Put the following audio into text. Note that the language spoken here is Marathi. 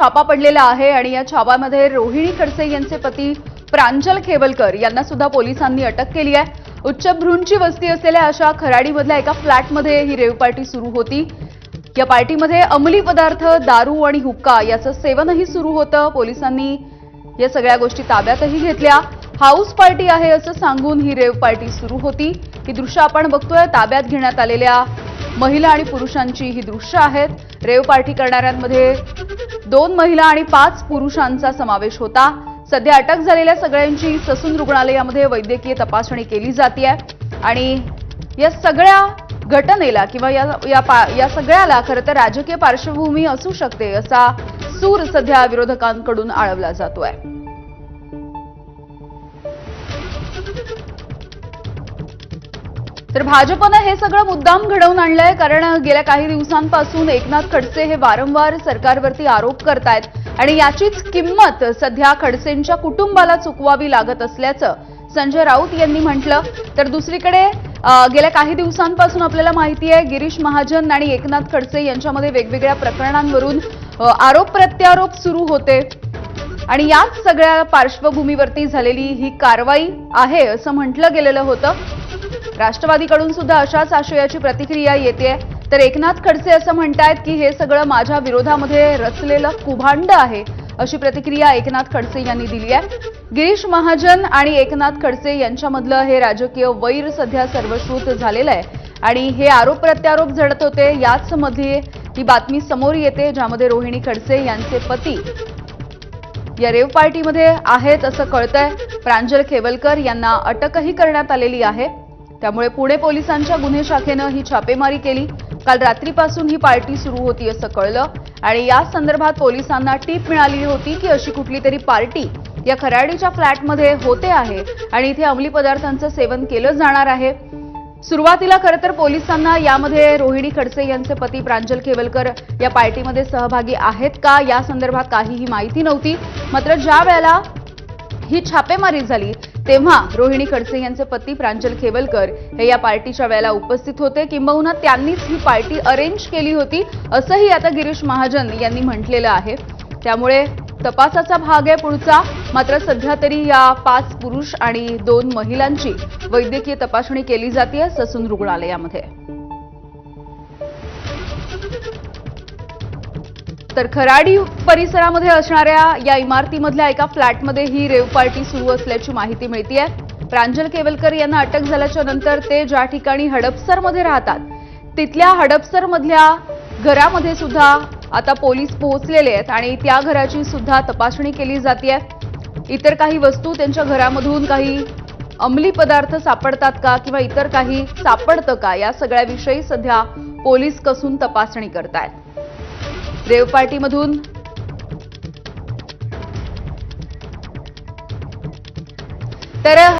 छापा पडलेला आहे आणि या छाप्यामध्ये रोहिणी खडसे यांचे पती प्रांजल खेवलकर यांना सुद्धा पोलिसांनी अटक केली आहे। उच्चभ्रूंची वस्ती असलेल्या अशा खराडीमधल्या एका फ्लॅटमध्ये ही रेव पार्टी सुरू होती। या पार्टीमध्ये अंमली पदार्थ, दारू आणि हुक्का याचं सेवनही सुरू होतं। पोलिसांनी या सगळ्या गोष्टी ताब्यातही घेतल्या। हाऊस पार्टी आहे असं सांगून ही रेव पार्टी सुरू होती। ही दृश्य आपण बघतोय। ताब्यात घेण्यात आलेल्या महिला आणि पुरुषांची ही दृश्य आहेत। रेव पार्टी करणाऱ्यांमध्ये 2 महिला आणि 5 पुरुषांचा समावेश होता। सध्या अटक झालेल्या सगळ्यांची ससून रुग्णालयामध्ये वैद्यकीय तपासणी केली जाते आणि या सगळ्या घटनेला किंवा या सगळ्याला खरं तर राजकीय पार्श्वभूमी असू शकते असा सूर सध्या विरोधकांकडून आळवला जातोय। तर भाजपने हे सगळं मुद्दाम घडवून आणलंय, कारण गेल्या काही दिवसांपासून एकनाथ खडसे हे वारंवार सरकारवरती आरोप करतायत आणि याचीच किंमत सध्या खडसेंच्या कुटुंबाला चुकवावी लागत असल्याचं संजय राऊत यांनी म्हटलं। तर दुसरीकडे गेल्या काही दिवसांपासून आपल्याला माहिती आहे गिरीश महाजन आणि एकनाथ खडसे यांच्यामध्ये वेगवेगळ्या प्रकरणांवरून आरोप प्रत्यारोप सुरू होते आणि याच सगळ्या पार्श्वभूमीवरती झालेली ही कारवाई आहे असं म्हटलं गेलेलं होतं। राष्ट्रवादीकडून सुद्धा अशाच आशयाची प्रतिक्रिया येते। तर एकनाथ खडसे असं म्हणतायत की हे सगळं माझ्या विरोधामध्ये रचलेलं कुभांड आहे, अशी प्रतिक्रिया एकनाथ खडसे यांनी दिली आहे। गिरीश महाजन आणि एकनाथ खडसे यांच्यामधलं हे राजकीय वैर सध्या सर्वश्रुत झालेलं आहे आणि हे आरोप प्रत्यारोप झडत होते। याच मध्ये ही बातमी समोर येते ज्यामध्ये रोहिणी खडसे यांचे पती या रेव पार्टीमध्ये आहेत असं कळतंय। प्रांजल खेवलकर यांना अटकही करण्यात आलेली आहे। त्यामुळे पुणे पोलिसांच्या गुन्हे शाखेनं ही छापेमारी केली। काल रात्रीपासून ही पार्टी सुरू होती असं कळलं आणि या संदर्भात पोलिसांना टीप मिळाली होती की अशी कुठली तरी पार्टी या खराडीच्या फ्लॅटमध्ये होते आहे आणि इथे अंमली पदार्थांचं सेवन केलं जाणार आहे। सुरुवातीला खरं तर पोलिसांना यामध्ये रोहिणी खडसे यांचे पती प्रांजल खेवलकर या पार्टीमध्ये सहभागी आहेत का या संदर्भात काहीही माहिती नव्हती। मात्र ज्या वेळेला ही छापेमारी झाली तेव्हा रोहिणी खडसे यांचे पती प्रांजल खेवलकर हे या पार्टीच्या वेळेला उपस्थित होते, किंबहुना त्यांनीच ही पार्टी अरेंज केली होती असंही आता गिरीश महाजन यांनी म्हटलेलं आहे। त्यामुळे तपासाचा भाग आहे पुढचा। मात्र सध्या तरी या 5 पुरुष आणि 2 महिलांची वैद्यकीय तपासणी केली जाते ससून रुग्णालयामध्ये। तर खराडी परिसरामध्ये असणाऱ्या या इमारतीमधल्या एका फ्लॅटमध्ये ही रेव पार्टी सुरू असल्याची माहिती मिळतेय। प्रांजल खेवलकर यांना अटक झाल्याच्या नंतर ते ज्या ठिकाणी हडपसरमध्ये राहतात तिथल्या हडपसरमधल्या घरामध्ये सुद्धा आता पोलीस पोहोचलेले आहेत आणि त्या घराची सुद्धा तपासणी केली जाते। इतर काही वस्तू त्यांच्या घरामधून काही अंमली पदार्थ सापडतात का किंवा इतर काही सापडतं का या सगळ्याविषयी सध्या पोलीस कसून तपासणी करतायत। रेव पार्टीमधून तर